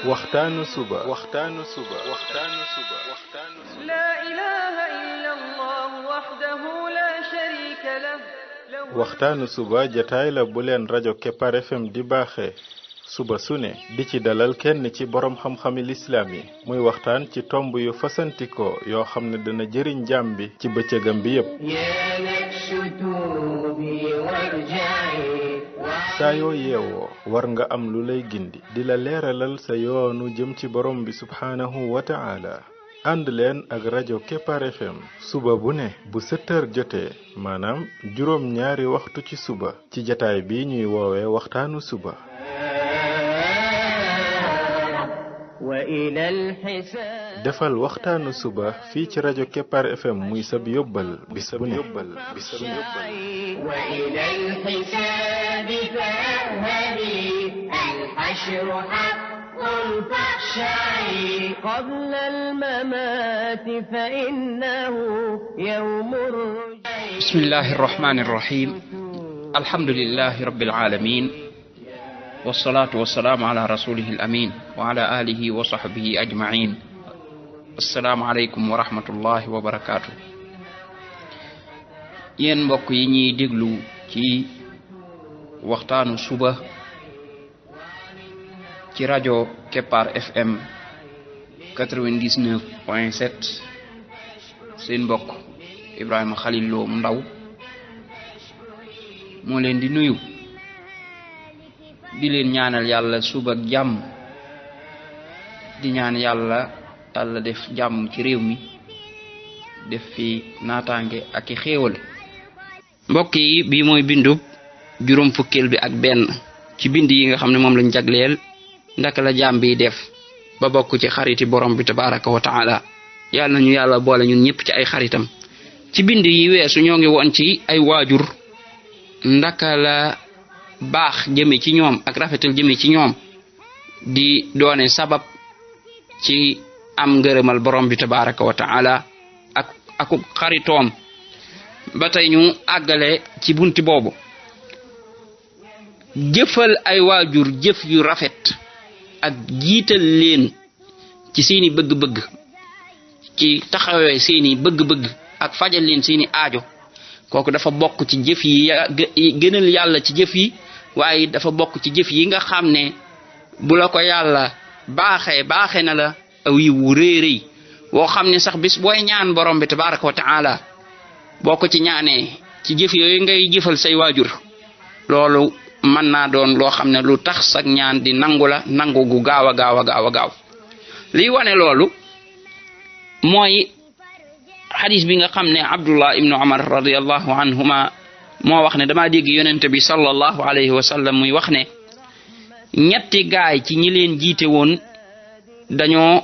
waxtaanu suba لا إله إلا الله وحده لا شريك له waxtaanu suba jataay la bu leen rajo Kepar FM di baaxee suba su ne di ci dalal kenn ci borom xam-xami lislaam yi muy waxtaan ci tomb yu fasantikoo yoo xam ne dana jëriñ jaam bi ci bëccëgam bi yépp saa yoo yeewoo war nga am lu lay gindi di la leeralal sa yoonu jëm ci borom bi subhaanahu wa ta'ala ànd leen ak rajo Kepar FM suba bu ne bu 7h jotee maanaam juróom ñaari waxtu ci suba ci jataay bi ñuy woowee waxtaanu suba defal waxtaanu suba fii ci rajo Kepar FM muy sab yóbbal bis bu ne قبل الممات فإنه يوم الرجعي بسم الله الرحمن الرحيم الحمد لله رب العالمين والصلاة والسلام على رسوله الأمين وعلى آله وصحبه أجمعين السلام عليكم ورحمة الله وبركاته yéen mbokk yi ñuy déglu ci waxtaanu suba ci rajo Kepar FM 99.7 seen mbokk Ibrahima Khalil Lo mu ndaw moo leen di nuyu di leen ñaanal yàlla suba ak jàmm di ñaan yàlla def jàmm ci réew mi def fi naataange ak i xéewal mbokk yi bii mooy bindub juróom fukkeel bi ak benn ci bind yi nga xam ne moom lañ jagleel ndaka la jaam bi def ba bokk ci xariti borom bi tabaraka wa taala yàlla nañu yàlla boole ñun ñëpp ci ay xaritam ci bind yi weesu ñoo ngi woon ci ay waajur ndaka la baax jëme ci ñoom ak rafetal jëme ci ñoom di doone sabab ci am ngërëmal borom bi tabaraka wa taala ak xaritoom ba tey ñu àggale ci bunti boobu jëfal ay waajur jëf yu rafet ak jiital leen ci seeni bëgg-bëgg ci taxawee seeni bëgg-bëgg ak fajal leen seeni aajo kooku dafa bokk ci jëf yi gënal yàlla ci jëf yi waaye dafa bokk ci jëf yi nga xam ne bu la ko yàlla baaxee na la aw yi wu réeréy woo xam ne sax bis booy ñaan borom bi tabaraka wa taala boo ko ci ñaanee ci jëf yooyu ngay jëfal say waajur loolu mën naa doon loo xam ne lu tax sag ñaan di nangu la nangu gu gaaw a gaaw liy wane loolu mooy xadis bi nga xam ne Abdullah ibnu Umar radiyallahu anhuma moo wax ne dama dégg yonente bi sallallahu alayhi wa sallam muy wax ne ñetti gaay ci ñi leen jiite woon dañoo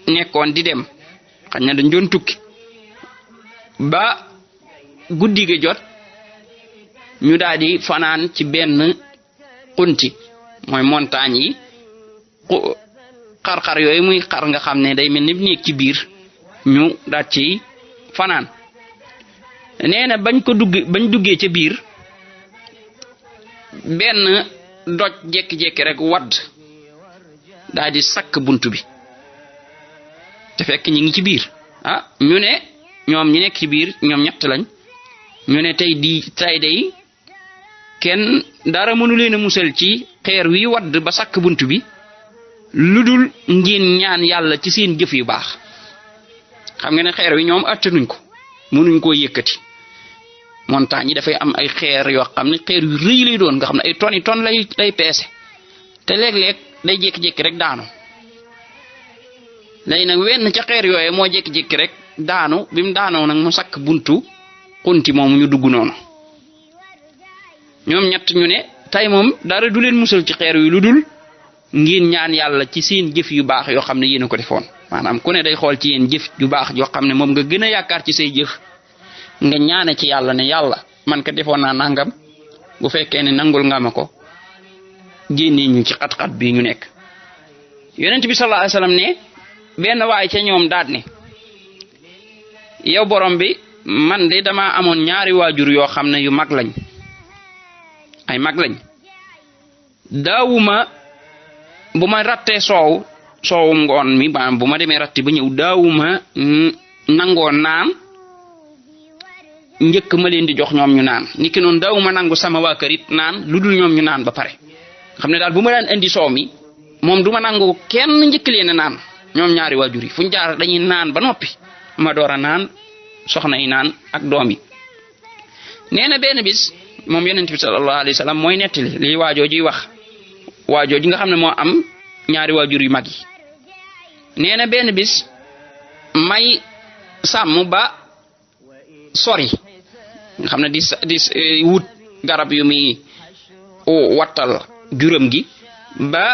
nekkoon di dem xañ na dañ doon tukki ba guddi gi jot ñu daal di fanaan ci benn xunti mooy montagne yi xar-xar yooyu muy xar nga xam ne day mel ni néeg ci biir ñu daal ci fanaan nee na bañ duggee ca biir benn doj jékki-jékki rek wadd daal di sakk buntu bi te fekk ñi ngi ci biir ñu ne ñoom ñi nekk ci biir ñoom ñett lañ ñu ne tey day kenn dara mënu leen a musal ci xeer wi wadd ba sakk bunt bi lu dul ngeen ñaan yàlla ci seen jëf yu baax xam nga ne xeer wi ñoom attanuñ ko mënuñ koo yëkkati montagne yi dafay am ay xeer yoo xam ne xeer yu rëy lay doon nga xam ne ay toni ton lay peese te léeg-léeg day jékki-jékki rek daanu léegi nag wenn ca xeer yooye moo jékki-jékki rek daanu bi mu daanoo nag mu sakk buntu xunti moomu ñu dugg noonu ñoom ñett ñu ne tey moom dara du leen musal ci xeer wi lu dul ngeen ñaan yàlla ci seen jëf yu baax yoo xam ne yéen a ko defoon maanaam ku ne day xool ci yéen jëf yu baax yoo xam ne moom nga gën a yaakaar ci say jëf nga ñaane ci yàlla ne yàlla man ka defoon naa nangam bu fekkee ne nangul nga ma ko génnee ñu ci xat-xat bii ñu nekk yonent bi sallallahu alayhi wasallam ne benn waay ca ñoom daat ne yow borom bi man de dama amoon ñaari waajur yoo xam ne yu mag lañ ay mag lañ daawuma bu ma rattee soowum ngoon mi maanaam bu ma demee ratti ba ñëw daawuma nangoo naan njëkk ma leen di jox ñoom ñu naan niki noonu daawuma nangu sama waa kër it naan lu dul ñoom ñu naan ba pare xam ne daal bu ma daan indi soow mi moom du ma nangu kenn njëkk leen a naan ñoom ñaari waajur yi fu ñu jaar dañuy naan ba noppi ma door a naan soxna yi naan ak doom yi. nee na benn bis moom yonent bi sallallahu alayhi wa sallam mooy nettali lii waajoo ji wax waajoo ji nga xam ne moo am ñaari waajur yu mag yi. nee na benn bis may sàmm ba sori nga xam ne di wut garab yu muy wattal juróom gi ba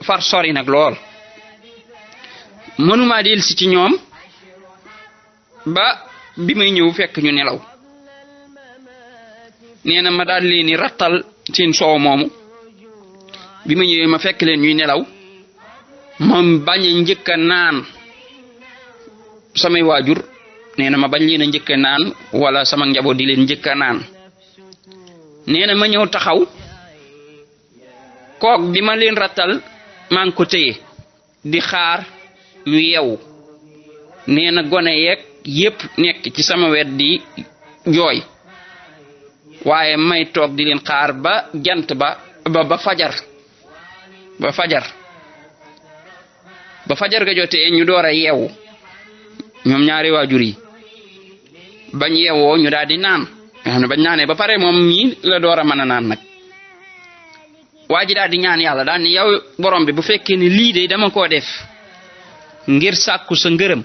far sori nag lool mënuma dellusi ci ñoom ba bi may ñëw fekk ñu nelaw. nee na ma daal leen ni rattal seen soow moomu bi ma ñëwee ma fekk leen ñuy nelaw moom bañ a njëkk a naan samay waajur nee na ma bañ leen a njëkk a naan wala sama njaboot di leen njëkk a naan. nee na ma ñëw taxaw kook bi ma leen rattal maa ngi ko téye di xaar ñu yeewu. nee na gone yeeg yépp nekk ci sama wet di jooy waaye may toog di leen xaar ba jant ba fajar ga jotee ñu door a yeewu ñoom ñaari waajur yi bañ yeewoo ñu daal di naan nga xam ne bañ naanee ba pare moom mii la door a mën a naan nag. waa ji daal di ñaan yàlla daal ni yow borom bi bu fekkee ni lii de dama koo def ngir sàkku sa ngërëm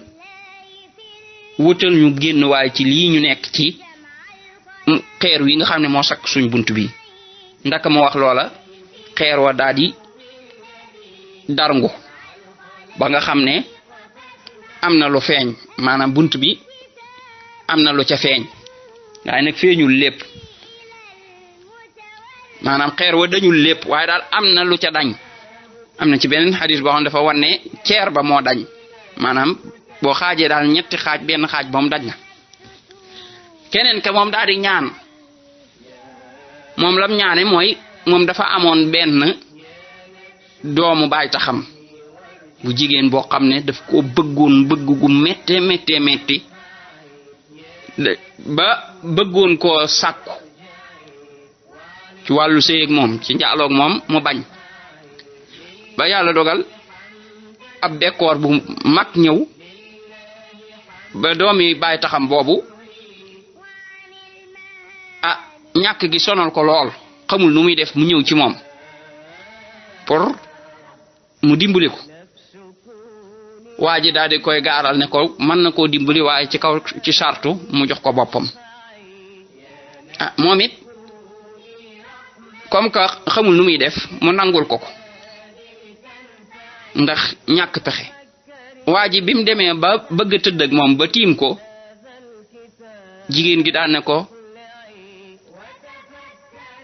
wutal ñu génn waaye ci lii ñu nekk ci xeer wi nga xam ne moo sakk suñ bunt bi. ndaka ma wax loola xeer wa daal di darngu ba nga xam ne am na lu feeñ maanaam bunt bi am na lu ca feeñ waaye nag feeñul lépp maanaam xeer wa dañul lépp waaye daal am na lu ca dañ. am na ci beneen xadis boo xam dafa wan ne ceer ba moo dañ maanaam boo xaajee daal ñetti xaaj benn xaaj ba mu daj na. keneen ka moom daal di ñaan moom lam ñaane mooy moom dafa amoon benn doomu baay taxam bu jigéen boo xam ne daf ko bëggoon bëgg gu metti ba bëggoon koo sàkku ci wàllu sëy ak moom ci njaaloog moom mu bañ ba yàlla dogal ab bekkoor bu mag ñëw ba doomi baay taxam boobu ñàkk gi sonal ko lool xamul nu muy def mu ñëw ci moom pour mu dimbali ko. waa ji daal di koy gaaral ne ko mën na koo dimbali waaye ci kaw ci sartu mu jox ko boppam. moom it comme que xamul nu muy def mu nangul ko ndax ñàkk pexe. waa ji bi mu demee ba bëgg a tëdd ak moom ba tiim ko jigéen gi daan ne ko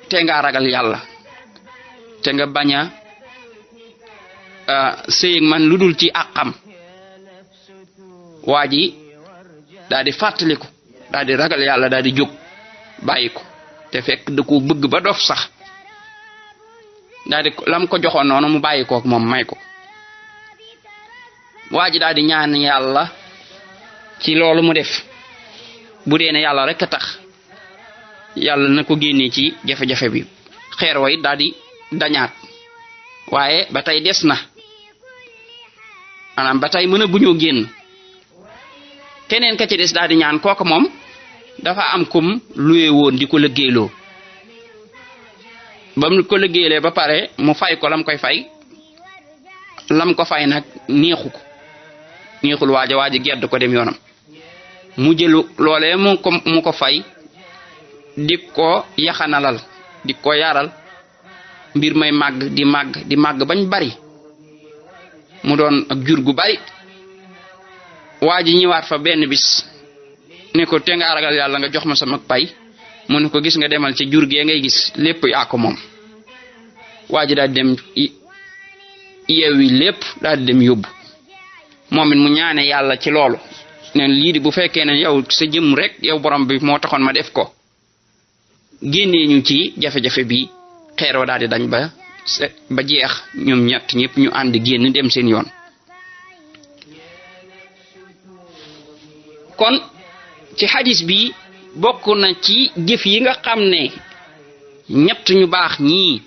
te nga ragal yàlla te nga bañ a sëy ak man lu dul ci àqam. waa ji daal di fàttaliku daal di ragal yàlla daal di jóg bàyyi ko te fekk da ko bëgg ba dof sax daal di lam ko joxoon noonu mu bàyyi ko ak moom may ko. waa ji daal di ñaan yàlla ci loolu mu def bu dee ne yàlla rek a tax yàlla na ko génnee ci jafe-jafe bi. xeer wa it daal di dañaat waaye ba tey des na maanaam ba tey mën a guñoo génn. keneen ka ci des daal di ñaan kooku moom dafa am kum luye woon di ko liggéeyloo ba mu ko liggéeylee ba pare mu fay ko lam koy fay lam ko fay nag neexul waaja gedd ko dem yoonam. mu jëlu loolee mu ko fay di ko yaxanalal di ko yaral mbir may màgg di màgg bañ bari mu doon ak jur gu bari. waa ji ñëwaat fa benn bis ne ko te nga ragal yàlla nga jox ma sama pay mu ne ko gis nga demal ci jur gee ngay gis lépp yaa ko moom. waa ji daal dem yeewi lépp daal dem yóbbu moom it mu ñaane yàlla ci loolu ne lii di bu fekkee ne yow sa jëm rek yow borom bi moo taxoon ma def ko génnee ñu ci jafe-jafe bi xeeroo daal di dañ ba ba jeex ñoom ñett ñëpp ñu ànd génn dem seen yoon. kon ci hadis bi bokk na ci jëf yi nga xam ne ñett ñu baax ñii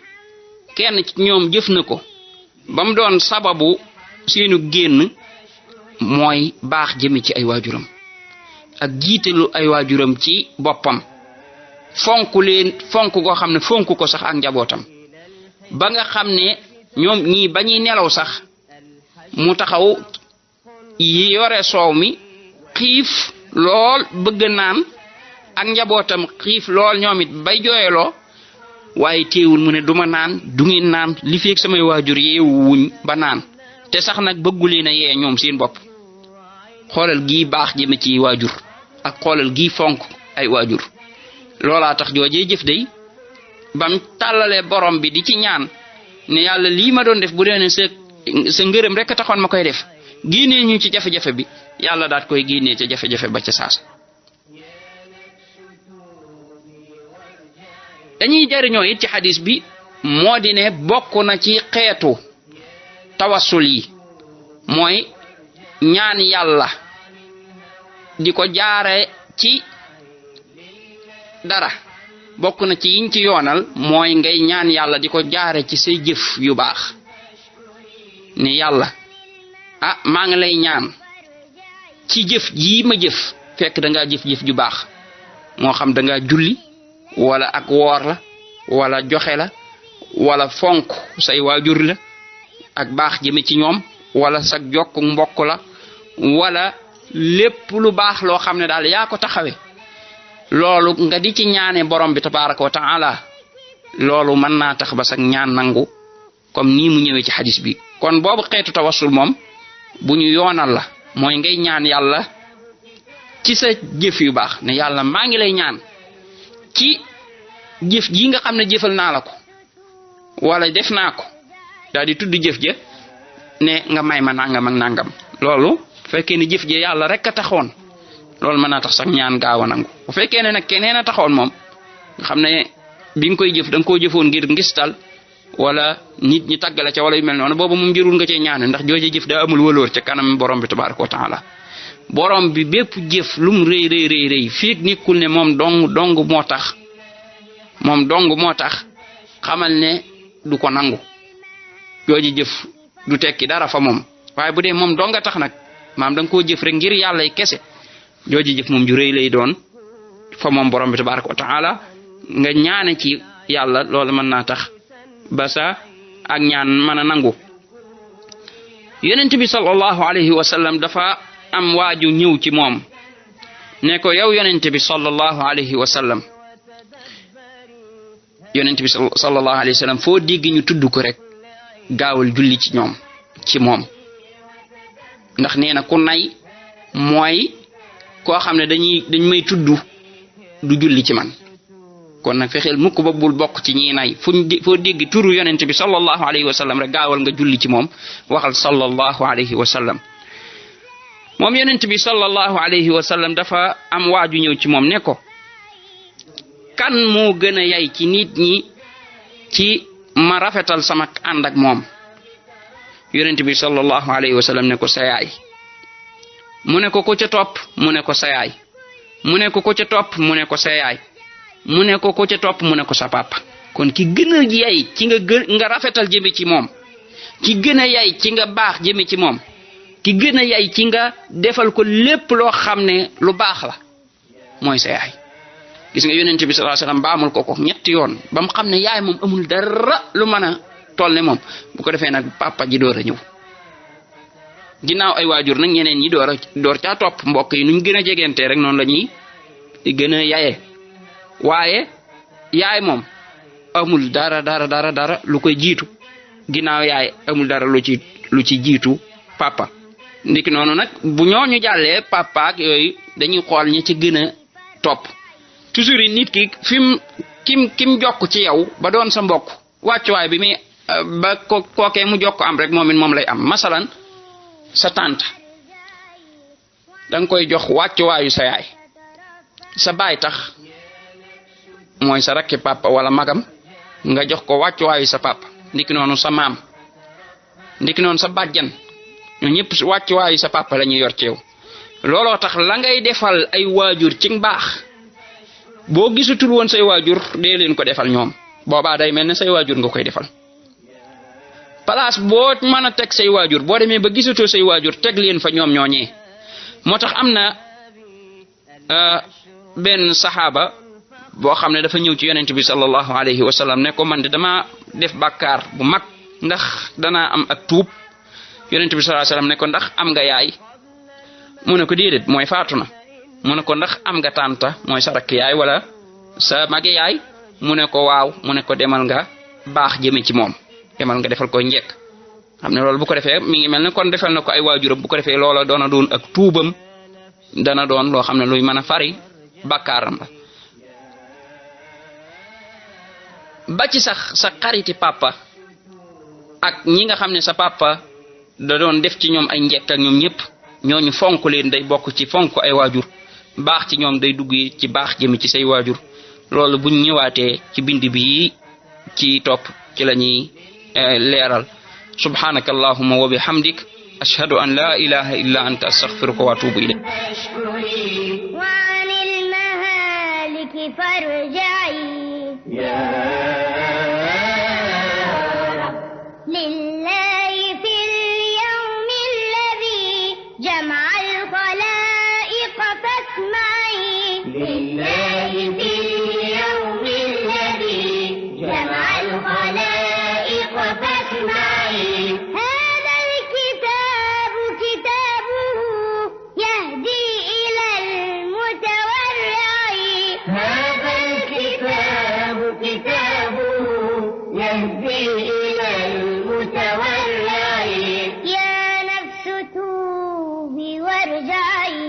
kenn ci ñoom jëf na ko ba mu doon sababu seenu génn mooy baax jëme ci ay waajuram ak jiitalu ay waajuram ci boppam fonk leen fonk goo xam ne fonk ko sax ak njabootam ba nga xam ne ñoom ñii ba ñuy nelaw sax mu taxaw yore soow mi xiif lool bëgg naan ak njabootam xiif lool ñoom it bay jooyaloo waaye teewul mu ne duma naan du ngeen naan li feek samay waajur yeewuñ ba naan te sax nag bëggu leen a yee ñoom seen bopp. xoolal gii baax jëme ci waajur ak xoolal gii fonk ay waajur loolaa tax joojee jëf day bam tàllalee borom bi di ci ñaan ne yàlla lii ma doon def bu dee ne sa ngërëm rek a taxoon ma koy def génnee ñu ci jafe-jafe bi yàlla daat koy génnee ca jafe-jafe ba ca saasa. dañuy jariñoo it ci xadis bi moo di ne bokk na ci xeetu tawassul yi mooy ñaan yàlla di ko jaare ci dara bokk na ci yiñ ci yoonal mooy ngay ñaan yàlla di ko jaare ci say jëf yu baax ne yàlla maa ngi lay ñaan ci jëf jii ma jëf fekk da ngaa jëf-jëf ju baax moo xam da ngaa julli wala ak woor la wala joxe la wala fonk say waajur la ak baax jëme ci ñoom wala sa jokk mbokk la wala lépp lu baax loo xam ne daal yaa ko taxawe loolu nga di ci ñaane borom bi tabaraka wa taala loolu mën naa tax ba sag ñaan nangu comme nii mu ñëwee ci xadis bi. kon boobu xeetu tawassul moom bu ñu yoonal la mooy ngay ñaan yàlla ci sa jëf yu baax ne yàlla maa ngi lay ñaan ci jëf ji nga xam ne jëfal naa la ko wala def naa ko daal di tudd jëf ja ne nga may ma nangam ak nangam loolu bu fekkee ne jëf ja yàlla rek a taxoon loolu mën naa tax sax ñaan gaaw a nangu. bu fekkee ne nag keneen a taxoon moom nga xam ne bi nga koy jëf da nga koo jëfoon ngir ngistal wala nit ñi tàgg la ca wala yu mel noonu boobu moom jërul nga cee ñaane ndax jooje jëf daa amul wëloor ca kanam borom bi tabaraka wa taala. borom bi bépp jëf lum rëy rëy rëy rëy fiig nekkul ne moom dong moo tax xamal ne du ko nangu jooju jëf du tekki dara fa moom. waaye bu dee moom dong nga tax nag maam da nga koo jëf rek ngir yàlla kese jooju jëf moom ju rëy lay doon fa moom borom bi tabaraka wa taala nga ñaane ci yàlla loolu mën naa tax ba sa ak ñaan mën a nangu. yonent bi sallallahu alayhi wa sallam dafa am waaju ñëw ci moom ne ko yow yonent bi sallallahu alayhi wa sallam yonent bi sallallahu alayhi wa sallam foo dégg ñu tudd ko rek gaawal julli ci moom ndax nee na ku nay mooy koo xam ne dañ may tudd du julli ci man. kon nag fexeel mukk ba bul bokk ci ñi nay foo dégg turu yonent bi sallallahu alayhi wa sallam rek gaawal nga julli ci moom waxal sallallahu alayhi wa sallam. moom yonent bi sallallahu alayhi wa sallam dafa am waaju ñëw ci moom ne ko kan moo gën a yay ci nit ñi ci ma rafetal sama ànd ak moom. yonent bi sallallahu alayhi wa sallam ne ko sa yaay mu ne ko ko ca topp mu ne ko sa yaay mu ne ko ko ca topp mu ne ko sa yaay mu ne ko ko ca topp mu ne ko sa papa. kon ki gën a yay ci nga rafetal jëme ci moom ki gën a yay ci nga baax jëme ci moom ki gën a yay ci nga defal ko lépp loo xam ne lu baax la mooy sa yaay. gis nga yonent bi sallallahu alayhi wasallam baamul ko ñetti yoon ba mu xam ne yaay moom amul dara lu mën a toll ne moom bu ko defee nag papa ji door a ñëw ginnaaw ay waajur nag ñeneen ñi door caa topp mbokk yi nuñ gën a jegentee rek noonu la ñuy gën a yaye waaye yaay moom amul dara lu koy jiitu ginnaaw yaay amul dara lu ci jiitu papa. ndiki noonu nag bu ñooñu jàllee papa ak yooyu dañuy xool ñi ci gën a topp toujours yi nit ki kim jokk ci yow ba doon sa mbokk wàccuwaay bi muy ba kookee mu jokk am rek moom lay am. masalan sa tante da nga koy jox wàccuwaayu sa yaay sa baay tax mooy sa rakki papa wala magam nga jox ko wàccuwaayu sa papa ndiki noonu sa maam ndiki noonu sa bàjjan ñoo ñëpp wàcc waayu sa papa la ñuy yor ci yow looloo tax la ngay defal ay waajur ci mbaax boo gisutul woon say waajur dee leen ko defal ñoom boobaa day mel ne say waajur nga koy defal place boo mën a teg say waajur boo demee ba gisatoo say waajur teg leen fa ñoom ñooñee moo tax am na benn saxaaba boo xam ne dafa ñëw ci yonent bi sallallahu alayhi wa sallam ne ko man de dama def bàkkaar bu mag ndax danaa am ak tuub yonent bi sallallahu alayhi wa sallam ne ko ndax am nga yaay mu ne ko déedéet mooy faatu na mu ne ko ndax am nga tànta mooy sa rakk yaay wala sa mage yaay mu ne ko waaw mu ne ko demal nga baax jëme ci moom demal nga defal ko njekk xam ne loolu bu ko defee mi ngi mel ne kon defal na ko ay waajuram bu ko defee loola doona doon ak tuubam dana doon loo xam ne luy mën a fari bàkkaaram la ba ci sax sa xariti papa ak ñi nga xam ne sa papa da doon def ci ñoom ay njekk ak ñoom ñëpp ñooñu fonk leen day bokk ci fonk ay waajur baax ci ñoom day dugg ci baax jëmi ci say waajur loolu buñ ñëwaatee ci bind bi ci topp ci la ñuy leeral subhanaka allahumma wa bihamdik ashhadu an la ilaha illa anta astaghfiruka wa atubu ilayk وعن المهالك فارجعي لله في اليوم الذي جمع الخلائق فاسمعي لله في اليوم الذي جمع الخلائق فاسمعي هذا الكتاب كتابه يهدي إلى المتورع هذا الكتاب كتابه يهدي إلى المتورع يا نفس توبي وارجعي